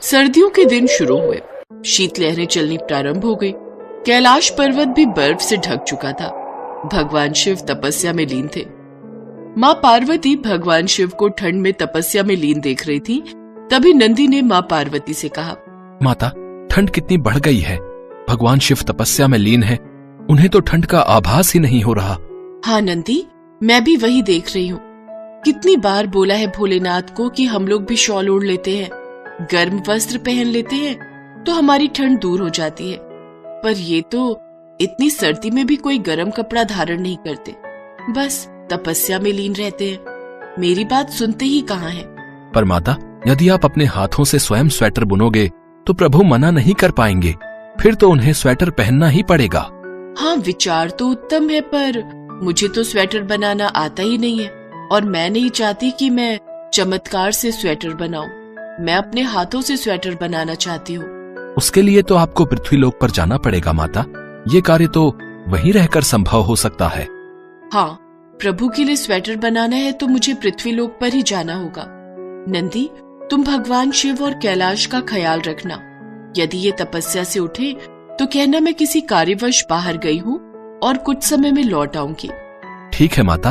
सर्दियों के दिन शुरू हुए। शीतलहरें चलनी प्रारंभ हो गई। कैलाश पर्वत भी बर्फ से ढक चुका था। भगवान शिव तपस्या में लीन थे। माँ पार्वती भगवान शिव को ठंड में तपस्या में लीन देख रही थी। तभी नंदी ने माँ पार्वती से कहा, माता, ठंड कितनी बढ़ गई है। भगवान शिव तपस्या में लीन है, उन्हें तो ठंड का आभास ही नहीं हो रहा। हाँ नंदी, मैं भी वही देख रही हूँ। कितनी बार बोला है भोलेनाथ को कि हम लोग भी शॉल ओढ़ लेते हैं, गर्म वस्त्र पहन लेते हैं तो हमारी ठंड दूर हो जाती है, पर ये तो इतनी सर्दी में भी कोई गर्म कपड़ा धारण नहीं करते, बस तपस्या में लीन रहते हैं। मेरी बात सुनते ही कहाँ है। पर माता, यदि आप अपने हाथों से स्वयं स्वेटर बुनोगे तो प्रभु मना नहीं कर पाएंगे, फिर तो उन्हें स्वेटर पहनना ही पड़ेगा। हाँ, विचार तो उत्तम है, पर मुझे तो स्वेटर बनाना आता ही नहीं है और मैं नहीं चाहती कि मैं चमत्कार से स्वेटर बनाऊं। मैं अपने हाथों से स्वेटर बनाना चाहती हूँ। उसके लिए तो आपको पृथ्वीलोक पर जाना पड़ेगा माता। ये कार्य तो वहीं रहकर संभव हो सकता है। हाँ, प्रभु के लिए स्वेटर बनाना है तो मुझे पृथ्वीलोक पर ही जाना होगा। नंदी, तुम भगवान शिव और कैलाश का ख्याल रखना। यदि ये तपस्या से उठे तो कहना मैं किसी कार्यवश बाहर गई हूँ और कुछ समय में लौट आऊंगी। ठीक है माता,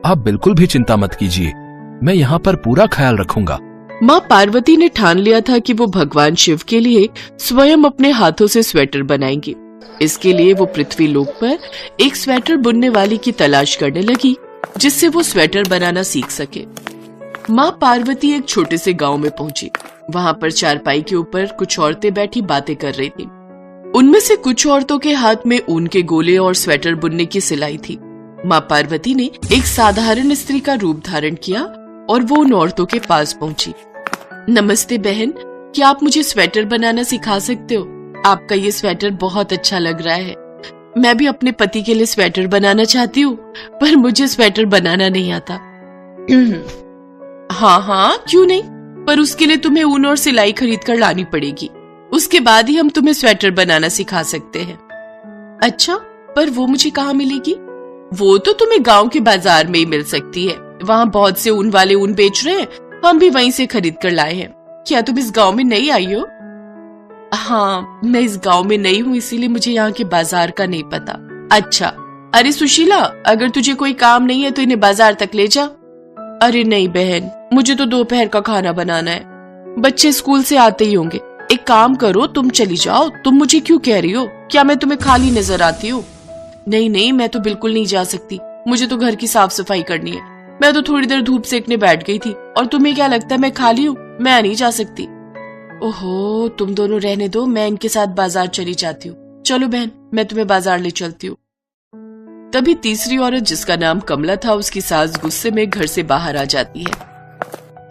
आप बिल्कुल भी चिंता मत कीजिए, मैं यहाँ पर पूरा ख्याल रखूंगा। माँ पार्वती ने ठान लिया था कि वो भगवान शिव के लिए स्वयं अपने हाथों से स्वेटर बनाएंगी। इसके लिए वो पृथ्वी लोक पर एक स्वेटर बुनने वाली की तलाश करने लगी जिससे वो स्वेटर बनाना सीख सके। माँ पार्वती एक छोटे से गांव में पहुंची। वहां पर चारपाई के ऊपर कुछ औरतें बैठी बातें कर रही थी। उनमें से कुछ औरतों के हाथ में ऊन के गोले और स्वेटर बुनने की सिलाई थी। माँ पार्वती ने एक साधारण स्त्री का रूप धारण किया और वो उन औरतों के पास पहुंची। नमस्ते बहन, क्या आप मुझे स्वेटर बनाना सिखा सकते हो? आपका ये स्वेटर बहुत अच्छा लग रहा है। मैं भी अपने पति के लिए स्वेटर बनाना चाहती हूँ, पर मुझे स्वेटर बनाना नहीं आता। हाँ, क्यों नहीं, पर उसके लिए तुम्हें ऊन और सिलाई खरीद कर लानी पड़ेगी। उसके बाद ही हम तुम्हें स्वेटर बनाना सिखा सकते हैं। अच्छा, पर वो मुझे कहाँ मिलेगी? वो तो तुम्हें गांव के बाजार में ही मिल सकती है। वहाँ बहुत से ऊन वाले ऊन बेच रहे हैं, हम भी वहीं से खरीद कर लाए हैं। क्या तुम इस गांव में नई आई हो? हाँ, मैं इस गांव में नई हूँ, इसीलिए मुझे यहाँ के बाजार का नहीं पता। अच्छा, अरे सुशीला, अगर तुझे कोई काम नहीं है तो इन्हें बाजार तक ले जा। अरे नहीं बहन, मुझे तो दोपहर का खाना बनाना है, बच्चे स्कूल से आते ही होंगे। एक काम करो, तुम चली जाओ। तुम मुझे क्यों कह रही हो? क्या मैं तुम्हें खाली नजर आती हूँ? नहीं, मैं तो बिल्कुल नहीं जा सकती। मुझे तो घर की साफ सफाई करनी है। मैं तो थोड़ी देर धूप सेकने बैठ गई थी, और तुम्हें क्या लगता है मैं खाली हूँ? मैं नहीं जा सकती। ओहो, तुम दोनों रहने दो, मैं इनके साथ बाजार चली जाती हूँ। चलो बहन, मैं तुम्हें बाजार ले चलती हूँ। तभी तीसरी औरत, जिसका नाम कमला था, उसकी सास गुस्से में घर से बाहर आ जाती है।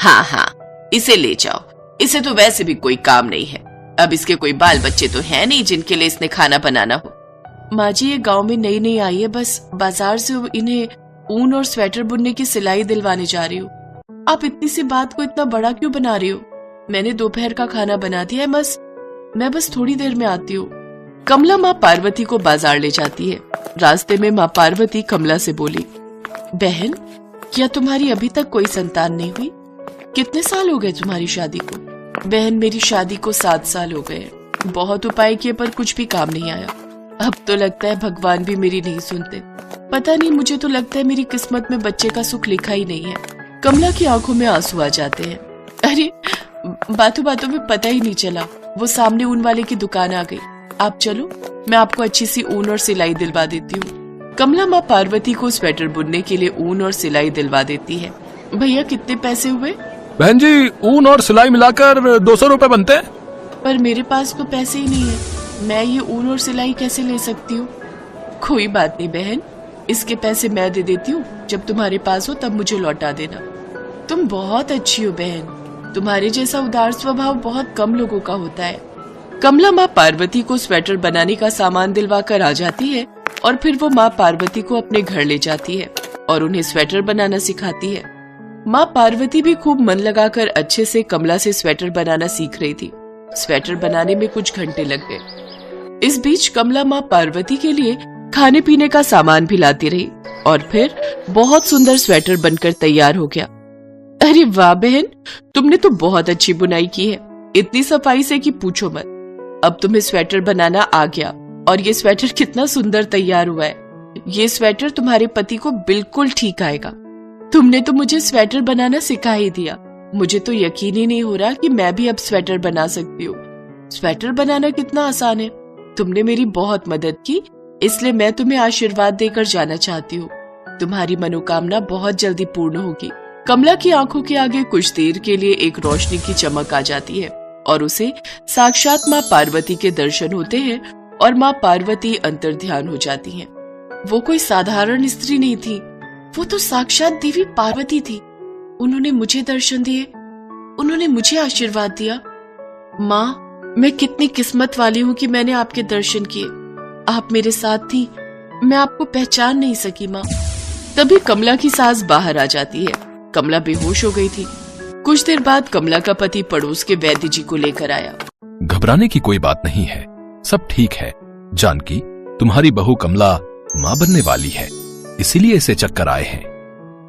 हाँ, इसे ले जाओ, इसे तो वैसे भी कोई काम नहीं है। अब इसके कोई बाल बच्चे तो है नहीं जिनके लिए इसने खाना बनाना हो। माँ जी, ये गांव में नई आई है, बस बाजार से इन्हें ऊन और स्वेटर बुनने की सिलाई दिलवाने जा रही हूँ। आप इतनी सी बात को इतना बड़ा क्यों बना रही हो? मैंने दोपहर का खाना बना दिया है, मैं बस थोड़ी देर में आती हूँ। कमला माँ पार्वती को बाजार ले जाती है। रास्ते में माँ पार्वती कमला से बोली, बहन, क्या तुम्हारी अभी तक कोई संतान नहीं हुई? कितने साल हो गए तुम्हारी शादी को? बहन, मेरी शादी को 7 साल हो गए। बहुत उपाय किए पर कुछ भी काम नहीं आया। अब तो लगता है भगवान भी मेरी नहीं सुनते। पता नहीं, मुझे तो लगता है मेरी किस्मत में बच्चे का सुख लिखा ही नहीं है। कमला की आंखों में आंसू आ जाते हैं। अरे, बातों बातों में पता ही नहीं चला, वो सामने ऊन वाले की दुकान आ गई। आप चलो, मैं आपको अच्छी सी ऊन और सिलाई दिलवा देती हूँ। कमला माँ पार्वती को स्वेटर बुनने के लिए ऊन और सिलाई दिलवा देती है। भैया, कितने पैसे हुए? बहन जी, ऊन और सिलाई मिलाकर 200 रुपए बनते हैं। पर मेरे पास तो पैसे ही नहीं है, मैं ये ऊन और सिलाई कैसे ले सकती हूँ? कोई बात नहीं बहन, इसके पैसे मैं दे देती हूँ। जब तुम्हारे पास हो तब मुझे लौटा देना। तुम बहुत अच्छी हो बहन, तुम्हारे जैसा उदार स्वभाव बहुत कम लोगों का होता है। कमला माँ पार्वती को स्वेटर बनाने का सामान दिलवा कर आ जाती है और फिर वो माँ पार्वती को अपने घर ले जाती है और उन्हें स्वेटर बनाना सिखाती है। माँ पार्वती भी खूब मन लगाकर अच्छे से कमला से स्वेटर बनाना सीख रही थी। स्वेटर बनाने में कुछ घंटे लग गए। इस बीच कमला माँ पार्वती के लिए खाने पीने का सामान भी लाती रही और फिर बहुत सुंदर स्वेटर बनकर तैयार हो गया। अरे वाह बहन, तुमने तो बहुत अच्छी बुनाई की है, इतनी सफाई से कि पूछो मत। अब तुम्हें स्वेटर बनाना आ गया और ये स्वेटर कितना सुंदर तैयार हुआ है। ये स्वेटर तुम्हारे पति को बिल्कुल ठीक आएगा। तुमने तो मुझे स्वेटर बनाना सिखा ही दिया। मुझे तो यकीन ही नहीं हो रहा कि मैं भी अब स्वेटर बना सकती हूँ। स्वेटर बनाना कितना आसान है। तुमने मेरी बहुत मदद की, इसलिए मैं तुम्हें आशीर्वाद देकर जाना चाहती हूँ। तुम्हारी मनोकामना बहुत जल्दी पूर्ण होगी। कमला की आंखों के आगे कुछ देर के लिए एक रोशनी की चमक आ जाती है और उसे साक्षात माँ पार्वती के दर्शन होते हैं और माँ पार्वती अंतर्ध्यान हो जाती हैं। वो कोई साधारण स्त्री नहीं थी, वो तो साक्षात देवी पार्वती थी। उन्होंने मुझे दर्शन दिए, उन्होंने मुझे आशीर्वाद दिया। माँ, मैं कितनी किस्मत वाली हूँ कि मैंने आपके दर्शन किए। आप मेरे साथ थी, मैं आपको पहचान नहीं सकी माँ। तभी कमला की सास बाहर आ जाती है। कमला बेहोश हो गई थी। कुछ देर बाद कमला का पति पड़ोस के वैद्य जी को लेकर आया। घबराने की कोई बात नहीं है, सब ठीक है। जानकी, तुम्हारी बहू कमला माँ बनने वाली है, इसीलिए इसे चक्कर आए हैं।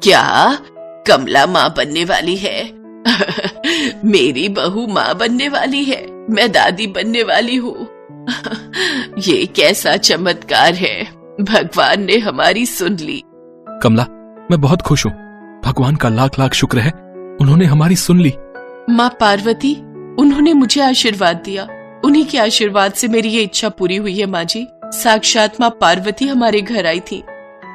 क्या कमला माँ बनने वाली है? मेरी बहू माँ बनने वाली है, मैं दादी बनने वाली हूँ। ये कैसा चमत्कार है, भगवान ने हमारी सुन ली। कमला, मैं बहुत खुश हूँ। भगवान का लाख लाख शुक्र है, उन्होंने हमारी सुन ली। माँ पार्वती, उन्होंने मुझे आशीर्वाद दिया। उन्हीं के आशीर्वाद से मेरी ये इच्छा पूरी हुई है माँ जी। साक्षात माँ पार्वती हमारे घर आई थी।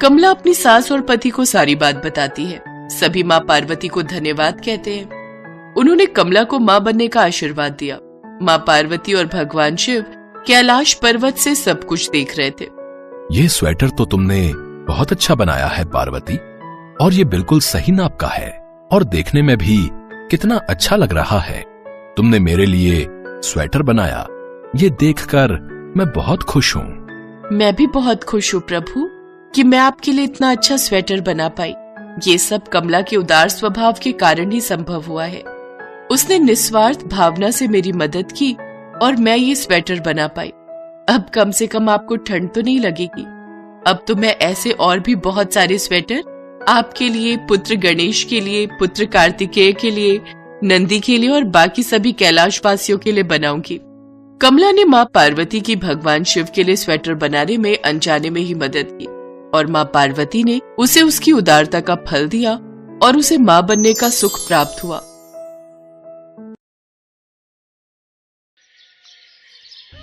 कमला अपनी सास और पति को सारी बात बताती है। सभी माँ पार्वती को धन्यवाद कहते हैं। उन्होंने कमला को माँ बनने का आशीर्वाद दिया। माँ पार्वती और भगवान शिव कैलाश पर्वत से सब कुछ देख रहे थे। ये स्वेटर तो तुमने बहुत अच्छा बनाया है पार्वती, और ये बिल्कुल सही नाप का है और देखने में भी कितना अच्छा लग रहा है। तुमने मेरे लिए स्वेटर बनाया, ये देखकर मैं बहुत खुश हूँ। मैं भी बहुत खुश हूँ प्रभु कि मैं आपके लिए इतना अच्छा स्वेटर बना पाई। ये सब कमला के उदार स्वभाव के कारण ही संभव हुआ है। उसने निस्वार्थ भावना से मेरी मदद की और मैं ये स्वेटर बना पाई। अब कम से कम आपको ठंड तो नहीं लगेगी। अब तो मैं ऐसे और भी बहुत सारे स्वेटर आपके लिए, पुत्र गणेश के लिए, पुत्र कार्तिकेय के लिए, नंदी के लिए और बाकी सभी कैलाश वासियों के लिए बनाऊंगी। कमला ने माँ पार्वती की भगवान शिव के लिए स्वेटर बनाने में अनजाने में ही मदद की और माँ पार्वती ने उसे उसकी उदारता का फल दिया और उसे माँ बनने का सुख प्राप्त हुआ।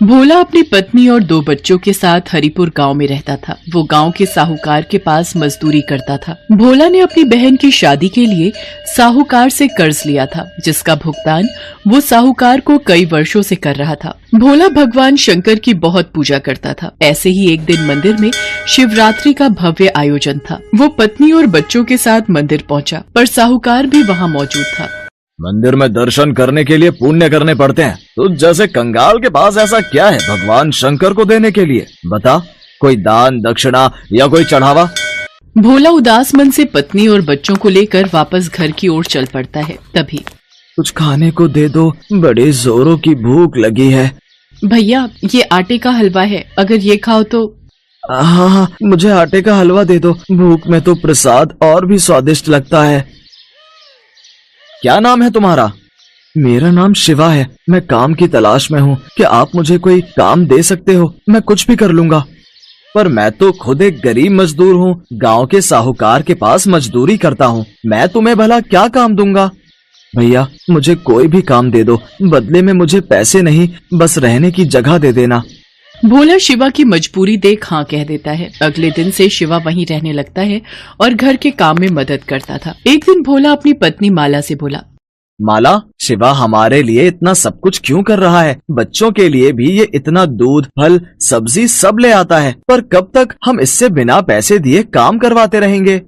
भोला अपनी पत्नी और 2 बच्चों के साथ हरिपुर गांव में रहता था। वो गांव के साहूकार के पास मजदूरी करता था। भोला ने अपनी बहन की शादी के लिए साहूकार से कर्ज लिया था, जिसका भुगतान वो साहूकार को कई वर्षों से कर रहा था। भोला भगवान शंकर की बहुत पूजा करता था। ऐसे ही एक दिन मंदिर में शिवरात्रि का भव्य आयोजन था। वो पत्नी और बच्चों के साथ मंदिर पहुंचा, पर साहूकार भी वहाँ मौजूद था। मंदिर में दर्शन करने के लिए पुण्य करने पड़ते हैं, तो जैसे कंगाल के पास ऐसा क्या है भगवान शंकर को देने के लिए? बता, कोई दान दक्षिणा या कोई चढ़ावा? भोला उदास मन से पत्नी और बच्चों को लेकर वापस घर की ओर चल पड़ता है। तभी कुछ खाने को दे दो, बड़ी जोरों की भूख लगी है। भैया, ये आटे का हलवा है, अगर ये खाओ तो। हाँ, मुझे आटे का हलवा दे दो। भूख में तो प्रसाद और भी स्वादिष्ट लगता है। क्या नाम है तुम्हारा? मेरा नाम शिवा है। मैं काम की तलाश में हूँ। क्या आप मुझे कोई काम दे सकते हो? मैं कुछ भी कर लूंगा। पर मैं तो खुद एक गरीब मजदूर हूँ, गांव के साहूकार के पास मजदूरी करता हूँ। मैं तुम्हें भला क्या काम दूंगा? भैया, मुझे कोई भी काम दे दो, बदले में मुझे पैसे नहीं, बस रहने की जगह दे देना। भोला शिवा की मजबूरी देख हाँ कह देता है। अगले दिन से शिवा वहीं रहने लगता है और घर के काम में मदद करता था। एक दिन भोला अपनी पत्नी माला से बोला, माला, शिवा हमारे लिए इतना सब कुछ क्यों कर रहा है? बच्चों के लिए भी ये इतना दूध, फल, सब्जी सब ले आता है, पर कब तक हम इससे बिना पैसे दिए काम करवाते रहेंगे?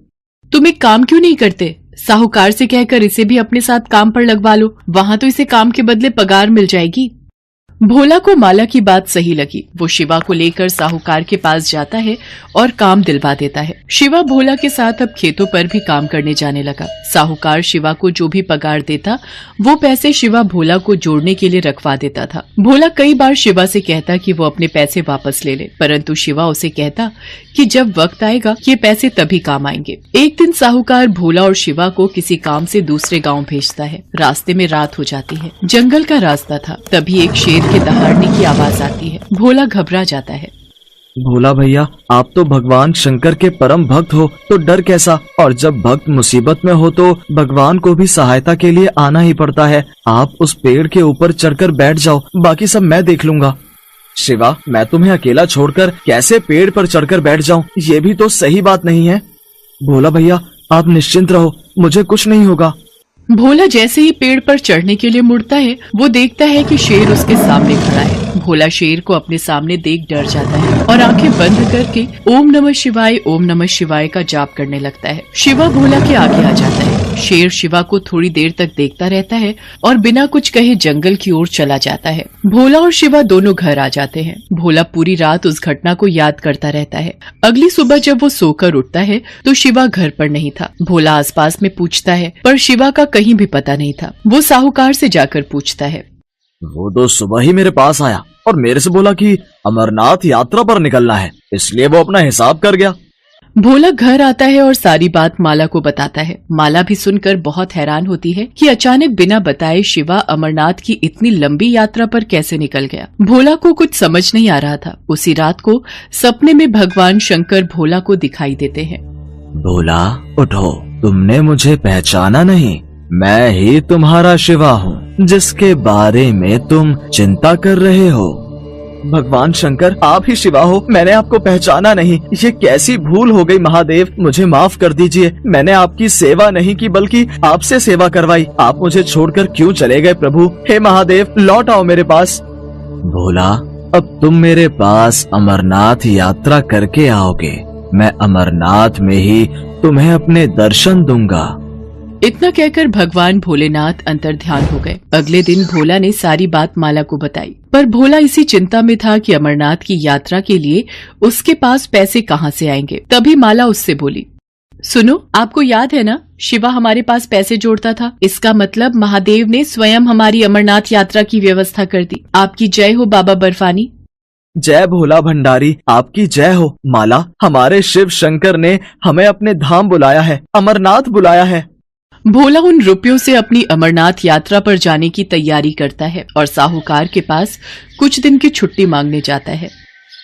तुम एक काम क्यों नहीं करते? साहूकार से कहकर इसे भी अपने साथ काम पर लगवा लो, वहाँ तो इसे काम के बदले पगार मिल जाएगी। भोला को माला की बात सही लगी। वो शिवा को लेकर साहूकार के पास जाता है और काम दिलवा देता है। शिवा भोला के साथ अब खेतों पर भी काम करने जाने लगा। साहूकार शिवा को जो भी पगार देता वो पैसे शिवा भोला को जोड़ने के लिए रखवा देता था। भोला कई बार शिवा से कहता कि वो अपने पैसे वापस ले ले, परंतु शिवा उसे कहता कि जब वक्त आएगा ये पैसे तभी काम आएंगे। एक दिन साहूकार भोला और शिवा को किसी काम से दूसरे गांव भेजता है। रास्ते में रात हो जाती है। जंगल का रास्ता था। तभी एक शेर के दहाड़ने की आवाज आती है। भोला घबरा जाता है। भोला भैया, आप तो भगवान शंकर के परम भक्त हो, तो डर कैसा? और जब भक्त मुसीबत में हो तो भगवान को भी सहायता के लिए आना ही पड़ता है। आप उस पेड़ के ऊपर चढ़कर बैठ जाओ, बाकी सब मैं देख लूंगा। शिवा, मैं तुम्हें अकेला छोड़कर कैसे पेड़ पर चढ़कर बैठ जाऊं? ये भी तो सही बात नहीं है। भोला भैया, आप निश्चिंत रहो, मुझे कुछ नहीं होगा। भोला जैसे ही पेड़ पर चढ़ने के लिए मुड़ता है, वो देखता है कि शेर उसके सामने खड़ा है। भोला शेर को अपने सामने देख डर जाता है और आंखें बंद करके ओम नमः शिवाय का जाप करने लगता है। शिवा भोला के आगे आ जाता है। शेर शिवा को थोड़ी देर तक देखता रहता है और बिना कुछ कहे जंगल की ओर चला जाता है। भोला और शिवा दोनों घर आ जाते हैं। भोला पूरी रात उस घटना को याद करता रहता है। अगली सुबह जब वो सोकर उठता है तो शिवा घर पर नहीं था। भोला आसपास में पूछता है पर शिवा का कहीं भी पता नहीं था। वो साहूकार से जाकर पूछता है। वो तो सुबह ही मेरे पास आया और मेरे से बोला कि अमरनाथ यात्रा पर निकलना है, इसलिए वो अपना हिसाब कर गया। भोला घर आता है और सारी बात माला को बताता है। माला भी सुनकर बहुत हैरान होती है कि अचानक बिना बताए शिवा अमरनाथ की इतनी लंबी यात्रा पर कैसे निकल गया। भोला को कुछ समझ नहीं आ रहा था। उसी रात को सपने में भगवान शंकर भोला को दिखाई देते हैं। भोला, उठो, तुमने मुझे पहचाना नहीं? मैं ही तुम्हारा शिवा हूँ, जिसके बारे में तुम चिंता कर रहे हो। भगवान शंकर, आप ही शिवा हो, मैंने आपको पहचाना नहीं। ये कैसी भूल हो गई महादेव, मुझे माफ कर दीजिए। मैंने आपकी सेवा नहीं की बल्कि आपसे सेवा करवाई। आप मुझे छोड़कर क्यों चले गए प्रभु? हे महादेव, लौट आओ मेरे पास। भोला, अब तुम मेरे पास अमरनाथ यात्रा करके आओगे। मैं अमरनाथ में ही तुम्हें अपने दर्शन दूंगा। इतना कहकर भगवान भोलेनाथ अंतर्ध्यान हो गए। अगले दिन भोला ने सारी बात माला को बताई, पर भोला इसी चिंता में था कि अमरनाथ की यात्रा के लिए उसके पास पैसे कहाँ से आएंगे। तभी माला उससे बोली, सुनो, आपको याद है ना, शिवा हमारे पास पैसे जोड़ता था। इसका मतलब महादेव ने स्वयं हमारी अमरनाथ यात्रा की व्यवस्था कर दी। आपकी जय हो बाबा बर्फानी। जय भोला भंडारी, आपकी जय हो। माला, हमारे शिव शंकर ने हमें अपने धाम बुलाया है, अमरनाथ बुलाया है। भोला उन रुपयों से अपनी अमरनाथ यात्रा पर जाने की तैयारी करता है और साहूकार के पास कुछ दिन की छुट्टी मांगने जाता है।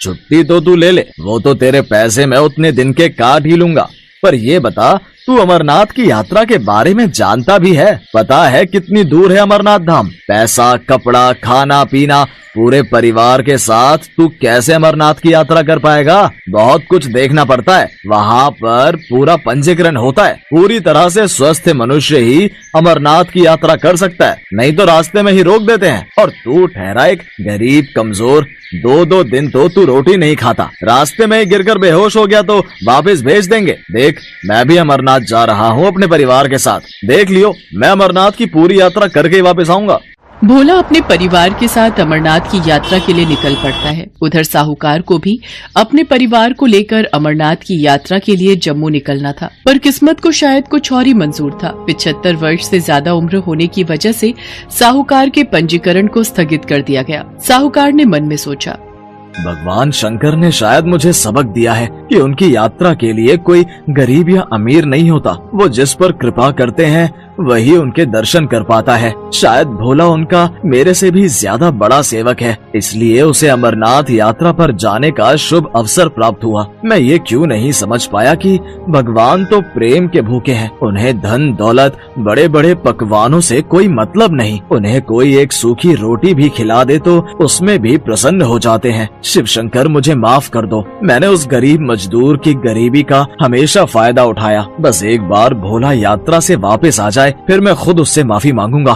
छुट्टी तो तू ले ले, वो तो तेरे पैसे मैं उतने दिन के काट ही लूंगा। पर ये बता, तू अमरनाथ की यात्रा के बारे में जानता भी है? पता है कितनी दूर है अमरनाथ धाम? पैसा, कपड़ा, खाना पीना, पूरे परिवार के साथ तू कैसे अमरनाथ की यात्रा कर पाएगा? बहुत कुछ देखना पड़ता है। वहाँ पर पूरा पंजीकरण होता है। पूरी तरह से स्वस्थ मनुष्य ही अमरनाथ की यात्रा कर सकता है, नहीं तो रास्ते में ही रोक देते हैं। और तू ठहरा एक गरीब कमजोर, 2-2 दिन तो तू रोटी नहीं खाता। रास्ते में ही गिरकर बेहोश हो गया तो वापस भेज देंगे। देख, मैं भी अमरनाथ जा रहा हूँ अपने परिवार के साथ। देख लियो, मैं अमरनाथ की पूरी यात्रा करके ही वापस आऊंगा। भोला अपने परिवार के साथ अमरनाथ की यात्रा के लिए निकल पड़ता है। उधर साहूकार को भी अपने परिवार को लेकर अमरनाथ की यात्रा के लिए जम्मू निकलना था, पर किस्मत को शायद कुछ और ही मंजूर था। 75 वर्ष से ज्यादा उम्र होने की वजह से साहूकार के पंजीकरण को स्थगित कर दिया गया। साहूकार ने मन में सोचा, भगवान शंकर ने शायद मुझे सबक दिया है कि उनकी यात्रा के लिए कोई गरीब या अमीर नहीं होता। वो जिस पर कृपा करते हैं वही उनके दर्शन कर पाता है। शायद भोला उनका मेरे से भी ज्यादा बड़ा सेवक है, इसलिए उसे अमरनाथ यात्रा पर जाने का शुभ अवसर प्राप्त हुआ। मैं ये क्यों नहीं समझ पाया कि भगवान तो प्रेम के भूखे हैं। उन्हें धन दौलत, बड़े बड़े पकवानों से कोई मतलब नहीं। उन्हें कोई एक सूखी रोटी भी खिला दे तो उसमें भी प्रसन्न हो जाते हैं। शिव शंकर, मुझे माफ कर दो। मैंने उस गरीब मजदूर की गरीबी का हमेशा फायदा उठाया। बस एक बार भोला यात्रा से वापस आ जाए, फिर मैं खुद उससे माफी मांगूंगा।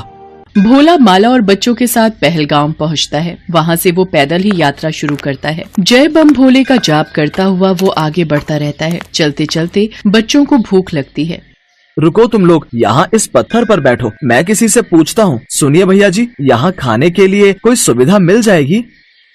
भोला माला और बच्चों के साथ पहलगाम पहुंचता है। वहां से वो पैदल ही यात्रा शुरू करता है। जय बम भोले का जाप करता हुआ वो आगे बढ़ता रहता है। चलते चलते बच्चों को भूख लगती है। रुको तुम लोग, यहाँ इस पत्थर पर बैठो, मैं किसी से पूछता हूँ। सुनिए भैया जी, यहाँ खाने के लिए कोई सुविधा मिल जाएगी?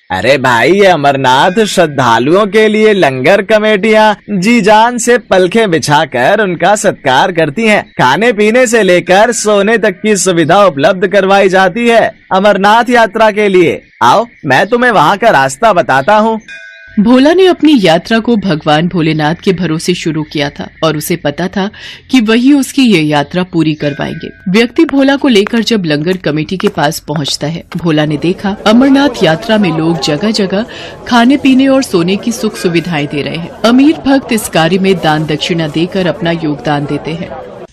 अरे भाई, ये अमरनाथ श्रद्धालुओं के लिए लंगर कमेटियाँ जी जान से पलखें बिछाकर उनका सत्कार करती हैं। खाने पीने से लेकर सोने तक की सुविधा उपलब्ध करवाई जाती है अमरनाथ यात्रा के लिए। आओ, मैं तुम्हें वहाँ का रास्ता बताता हूँ। भोला ने अपनी यात्रा को भगवान भोलेनाथ के भरोसे शुरू किया था और उसे पता था कि वही उसकी ये यात्रा पूरी करवाएंगे। व्यक्ति भोला को लेकर जब लंगर कमेटी के पास पहुंचता है, भोला ने देखा अमरनाथ यात्रा में लोग जगह जगह खाने पीने और सोने की सुख सुविधाएं दे रहे हैं। अमीर भक्त इस कार्य में दान दक्षिणा देकर अपना योगदान देते हैं।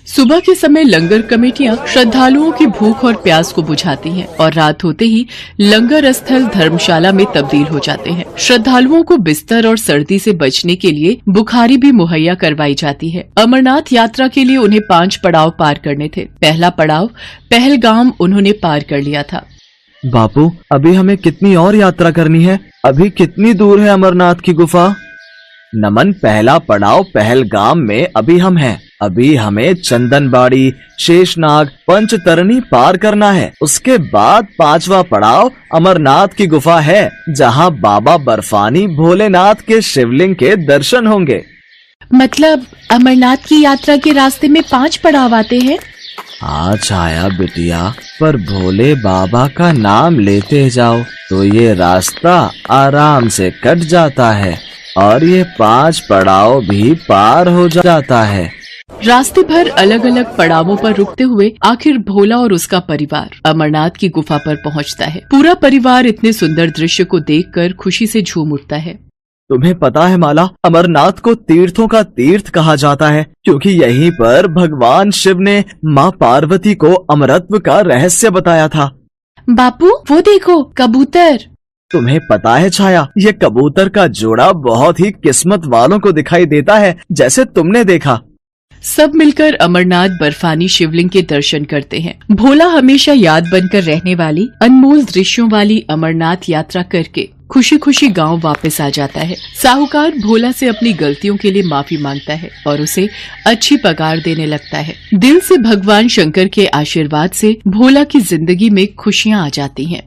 सुबह के समय लंगर कमेटियां श्रद्धालुओं की भूख और प्यास को बुझाती हैं और रात होते ही लंगर स्थल धर्मशाला में तब्दील हो जाते हैं। श्रद्धालुओं को बिस्तर और सर्दी से बचने के लिए बुखारी भी मुहैया करवाई जाती है। अमरनाथ यात्रा के लिए उन्हें 5 पड़ाव पार करने थे। पहला पड़ाव पहलगाम उन्होंने पार कर लिया था। बापू, अभी हमें कितनी और यात्रा करनी है? अभी कितनी दूर है अमरनाथ की गुफा? नमन, पहला पड़ाव पहलगाम में अभी हम हैं। अभी हमें चंदनबाड़ी, शेषनाग, पंचतरणी पार करना है। उसके बाद 5वां पड़ाव अमरनाथ की गुफा है, जहां बाबा बर्फानी भोलेनाथ के शिवलिंग के दर्शन होंगे। मतलब अमरनाथ की यात्रा के रास्ते में 5 पड़ाव आते हैं? हाँ छाया बिटिया, पर भोले बाबा का नाम लेते जाओ तो ये रास्ता आराम से कट जाता है और ये 5 पड़ाव भी पार हो जाता है। रास्ते भर अलग अलग पड़ावों पर रुकते हुए आखिर भोला और उसका परिवार अमरनाथ की गुफा पर पहुंचता है। पूरा परिवार इतने सुंदर दृश्य को देखकर खुशी से झूम उठता है। तुम्हें पता है माला, अमरनाथ को तीर्थों का तीर्थ कहा जाता है क्योंकि यहीं पर भगवान शिव ने माँ पार्वती को अमरत्व का रहस्य बताया था। बापू, वो देखो कबूतर। तुम्हें पता है छाया, ये कबूतर का जोड़ा बहुत ही किस्मत वालों को दिखाई देता है, जैसे तुमने देखा। सब मिलकर अमरनाथ बर्फानी शिवलिंग के दर्शन करते हैं। भोला हमेशा याद बनकर रहने वाली अनमोल दृश्यों वाली अमरनाथ यात्रा करके खुशी खुशी गांव वापस आ जाता है। साहूकार भोला से अपनी गलतियों के लिए माफी मांगता है और उसे अच्छी पगार देने लगता है। दिल से भगवान शंकर के आशीर्वाद से भोला की जिंदगी में खुशियां आ जाती हैं।